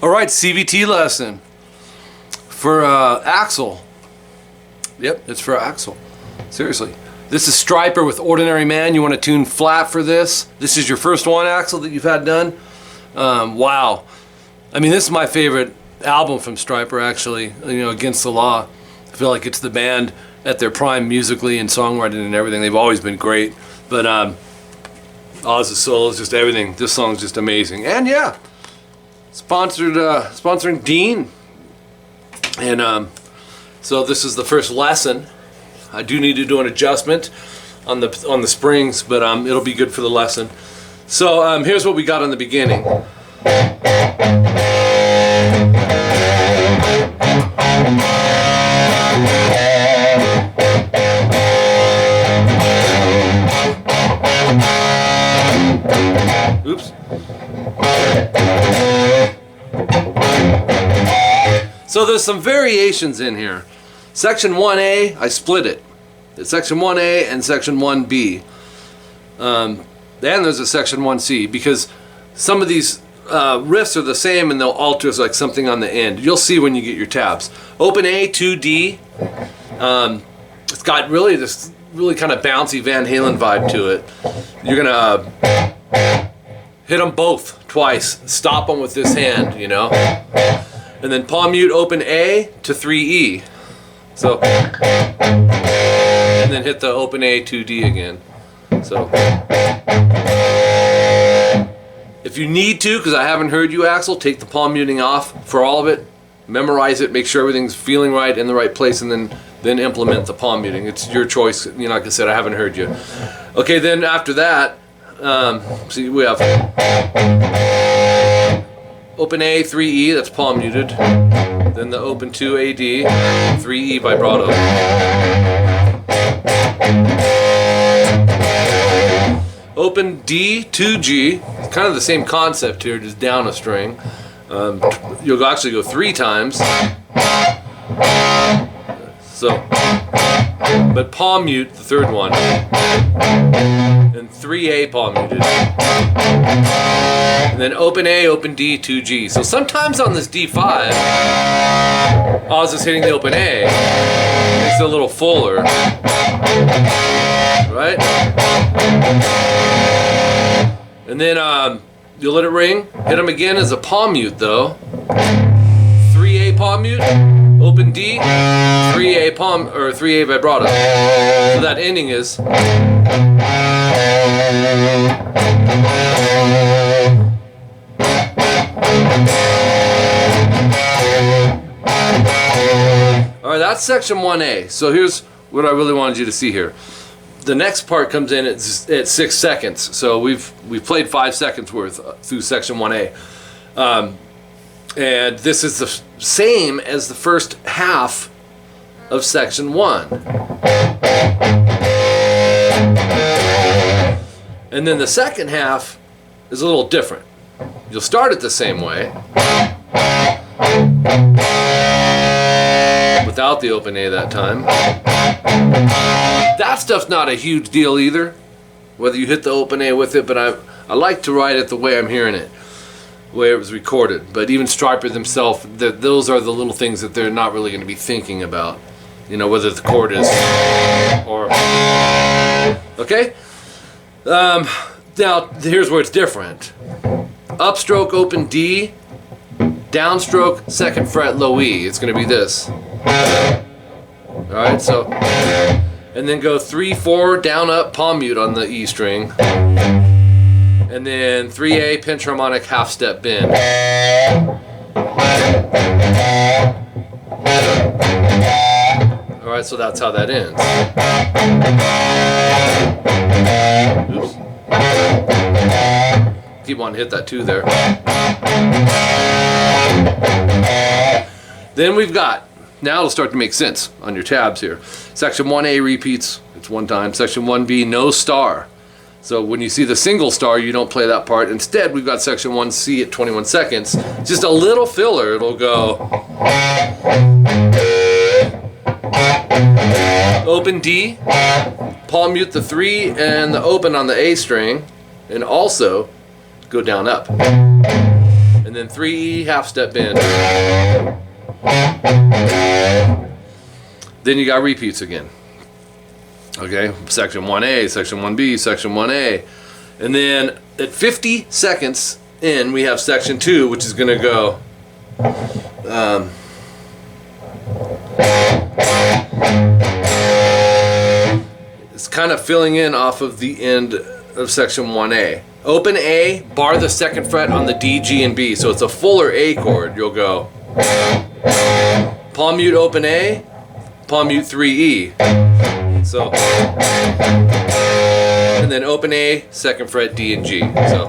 Alright, CVT lesson for Axel. Yep, it's for Axel. Seriously. This is Stryper with Ordinary Man. You want to tune flat for this. This is your first one, Axel, that you've had done. Wow. I mean, this is my favorite album from Stryper, actually. You know, Against the Law. I feel like it's the band at their prime musically and songwriting and everything. They've always been great. But Oz's solos, just everything. This song's just amazing. And yeah, sponsoring Dean. And so this is the first lesson. I do need to do an adjustment on the springs, but it'll be good for the lesson. So here's what we got in the beginning. Oops. So there's some variations in here. Section 1A, I split it. It's Section 1A and Section 1B. And there's a Section 1C, because some of these riffs are the same and they'll alter like something on the end. You'll see when you get your tabs. Open A, 2D. It's got really this kind of bouncy Van Halen vibe to it. You're gonna hit them both twice. Stop them with this hand, you know. And then palm mute open A to 3E. So, and then hit the open A 2D again. So, if you need to, because I haven't heard you, Axel, take the palm muting off for all of it. Memorize it, make sure everything's feeling right in the right place, and then implement the palm muting. It's your choice. You know, like I said, I haven't heard you. Okay, then after that, see, we have open A, 3E, that's palm muted. Then the open 2 AD, 3E vibrato. Open D, 2G, it's kind of the same concept here, just down a string. You'll actually go 3 times. So, but palm mute, the third one. And 3A palm muted. And then open A, open D, 2G. So sometimes on this D5, Oz is hitting the open A. Makes it a little fuller. Right? And then you'll let it ring. Hit them again as a palm mute though. 3A palm mute, open D, 3A palm, or 3A vibrato. So that ending is. Alright, that's section 1A. So here's what I really wanted you to see here. The next part comes in at 6 seconds. So we've played 5 seconds worth through section 1A. And this is the same as the first half of section 1. And then the second half is a little different. You'll start it the same way, without the open A that time. That stuff's not a huge deal either, whether you hit the open A with it, but I like to write it the way I'm hearing it, the way it was recorded. But even Stryper themselves, those are the little things that they're not really going to be thinking about, you know, whether the chord is or okay. Now here's where it's different. Upstroke open D, downstroke 2nd fret low E. It's going to be this. Alright, so, and then go 3, 4, down, up, palm mute on the E string. And then 3A pinch harmonic half step bend. Alright, so that's how that ends. Oops. Keep wanting to hit that 2 there. Then we've got, now it'll start to make sense on your tabs here. Section 1A repeats, it's 1 time. Section 1B, no star. So when you see the single star, you don't play that part. Instead, we've got Section 1C at 21 seconds. Just a little filler, it'll go. Open D, palm mute the 3 and the open on the A string, and also go down up. And then 3E, half step bend. Then you got repeats again. Okay, section 1A, section 1B, section 1A. And then at 50 seconds in, we have section 2, which is going to go it's kind of filling in off of the end of section 1A. Open A, bar the second fret on the D, G, and B. So it's a fuller A chord. You'll go palm mute, open A, palm mute, 3E. So, and then open A, second fret, D and G. So,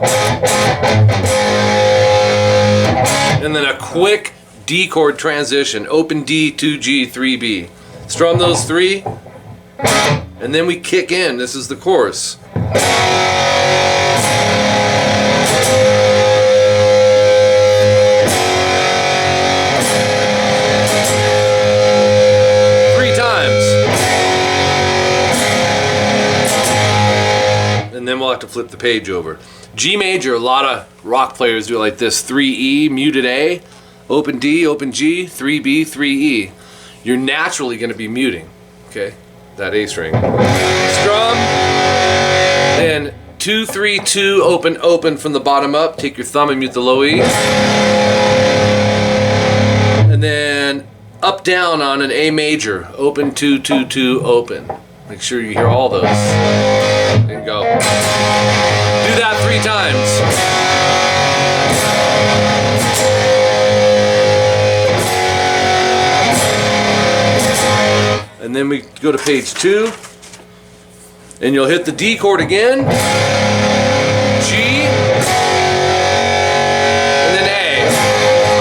and then a quick D chord transition. Open D, 2G, 3B. Strum those 3, and then we kick in. This is the chorus. 3 times. And then we'll have to flip the page over. G major, a lot of rock players do it like this. 3E, muted A, open D, open G, 3B, 3E. You're naturally going to be muting, okay, that A string. Strum, then 2, 3, 2, open, open from the bottom up. Take your thumb and mute the low E. And then up, down on an A major. Open, 2, 2, 2, open. Make sure you hear all those. And go. Do that 3 times. And then we go to page 2, and you'll hit the D chord again, G, and then A.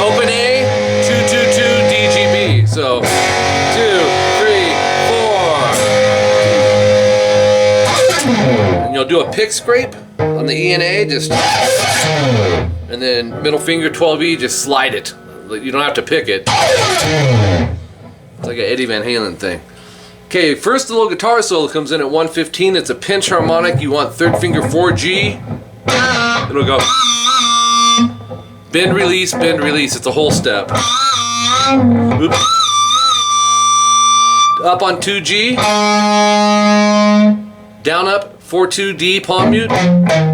Open A, 2, 2, 2, D, G, B. So 2, 3, 4. And you'll do a pick scrape on the E and A, just, and then middle finger 12E, just slide it. You don't have to pick it. It's like an Eddie Van Halen thing. Okay, first the little guitar solo comes in at 115. It's a pinch harmonic. You want third finger 4G. It'll go bend, release, bend, release. It's a whole step. Oops. Up on 2G. Down, up, 4-2-D, palm mute.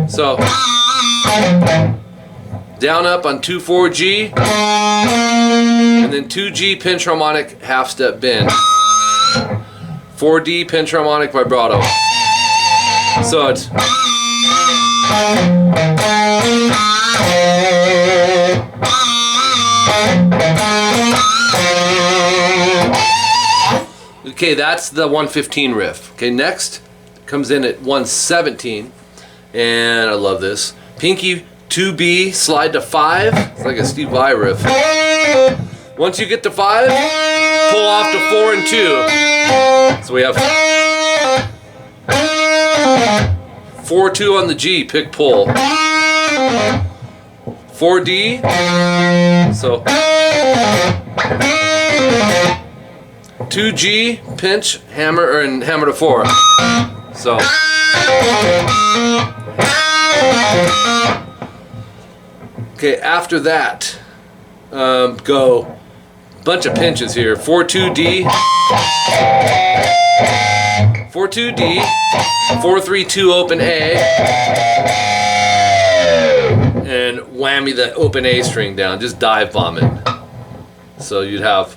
So, down, up on 2-4G. And then 2G, pinch harmonic, half step bend. 4D, pinch harmonic, vibrato. So it's okay, that's the 115 riff. Okay, next comes in at 117, and I love this. Pinky 2B, slide to 5. It's like a Steve Vai riff. Once you get to 5, pull off to 4 and 2. So we have 4-2 on the G, pick pull. 4D. So 2G, pinch, hammer, and hammer to 4. So okay, after that, go bunch of pinches here. 4-2-D, 4-2-D, 4-3-2 open A, and whammy the open A string down. Just dive bomb it. So you'd have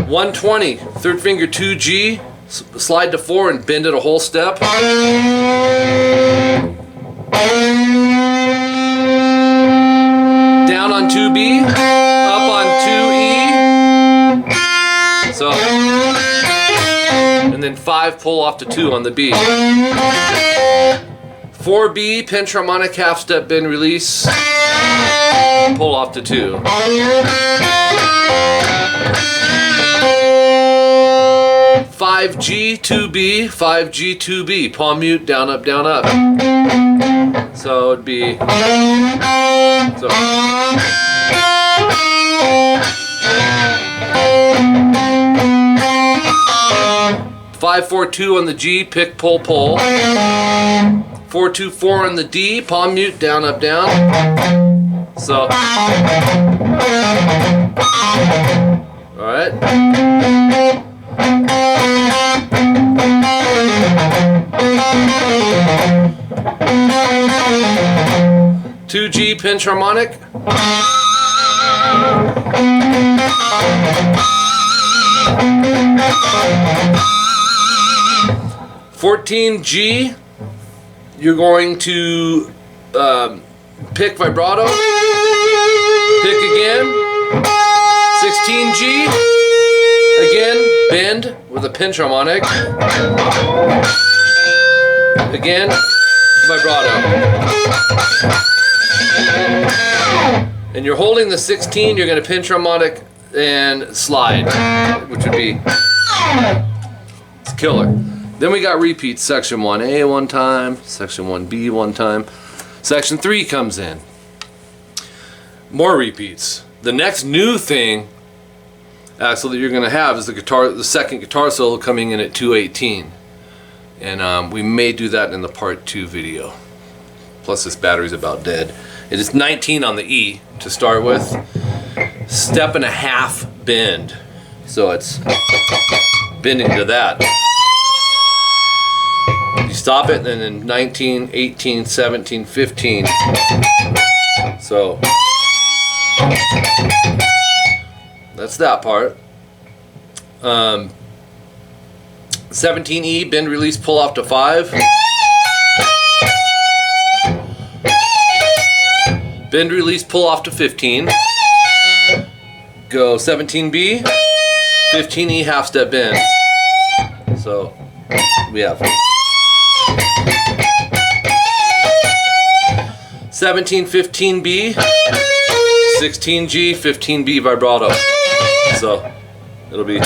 120, third finger 2G, slide to 4 and bend it a whole step. Down on 2B, up on 2E. So, and then 5, pull off to 2 on the B. 4B, pinch harmonic, half step bend, release. Pull off to 2. 5G, 2B, 5G, 2B. Palm mute, down, up, down, up. So it'd be, so 5-4-2 on the G, pick, pull, pull. 4-2-4 on the D, palm mute, down, up, down. So, alright. 2G pinch harmonic. 14G, you're going to pick vibrato, pick again. 16G, again, bend with a pinch harmonic. Again, vibrato. And you're holding the 16, you're going to pinch harmonic and slide, which would be, it's killer. Then we got repeats, section 1A one time, section 1B one time. Section 3 comes in. More repeats. The next new thing, Axel, that you're going to have is the second guitar solo coming in at 218. And we may do that in the part 2 video. Plus this battery's about dead. It is 19 on the E to start with. Step and a half bend. So it's bending to that. You stop it, and then 19, 18, 17, 15. So that's that part. 17E, bend, release, pull off to 5. Bend, release, pull off to 15. Go 17B, 15E, half step bend. So we have 17, 15B, 16G, 15B vibrato. So it'll be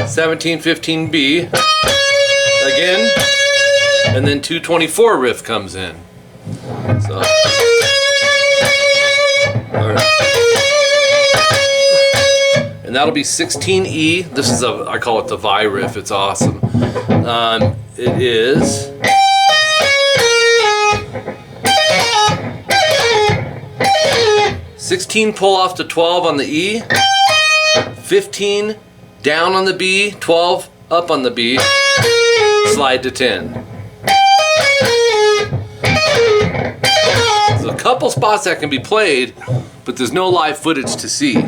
17, 15B again, and then 224 riff comes in. So, and that'll be 16E. This is I call it the Vi riff. It's awesome. It is 16 pull off to 12 on the E, 15 down on the B, 12 up on the B, slide to 10. There's a couple spots that can be played, but there's no live footage to see.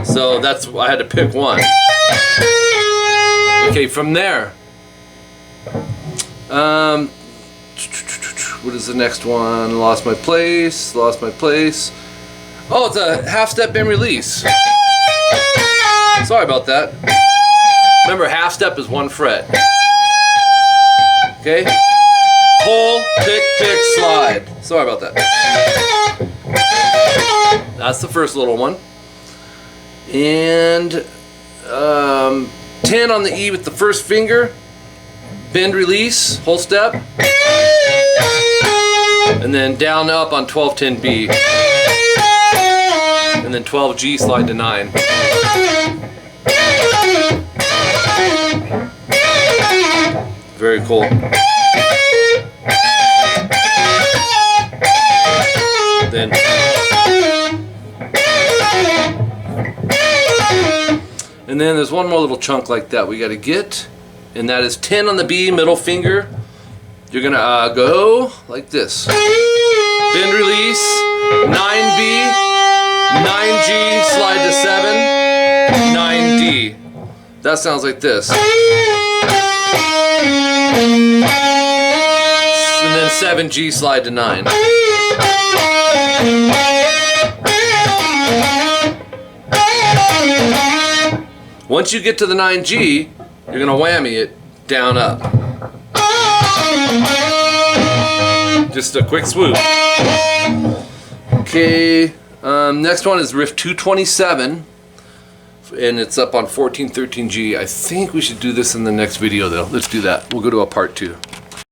So that's I had to pick one. Okay, from there. What is the next one? Lost my place. Lost my place. Oh, it's a half step bend release. Sorry about that. Remember, half step is 1 fret. Okay? Pull, pick, slide. Sorry about that. That's the first little one. And 10 on the E with the first finger. Bend, release, whole step. And then down, up on 12, 10B. And then 12G, slide to 9. Very cool. Then and then there's one more little chunk like that we got to get, and that is 10 on the B, middle finger. You're gonna go like this. Bend, release, 9B, 9G, slide to 7, 9D. That sounds like this. And then 7G, slide to 9. Once you get to the 9G, you're gonna whammy it down up. Just a quick swoop. Okay, next one is riff 227, and it's up on 14, 13G. I think we should do this in the next video though. Let's do that. We'll go to a part 2.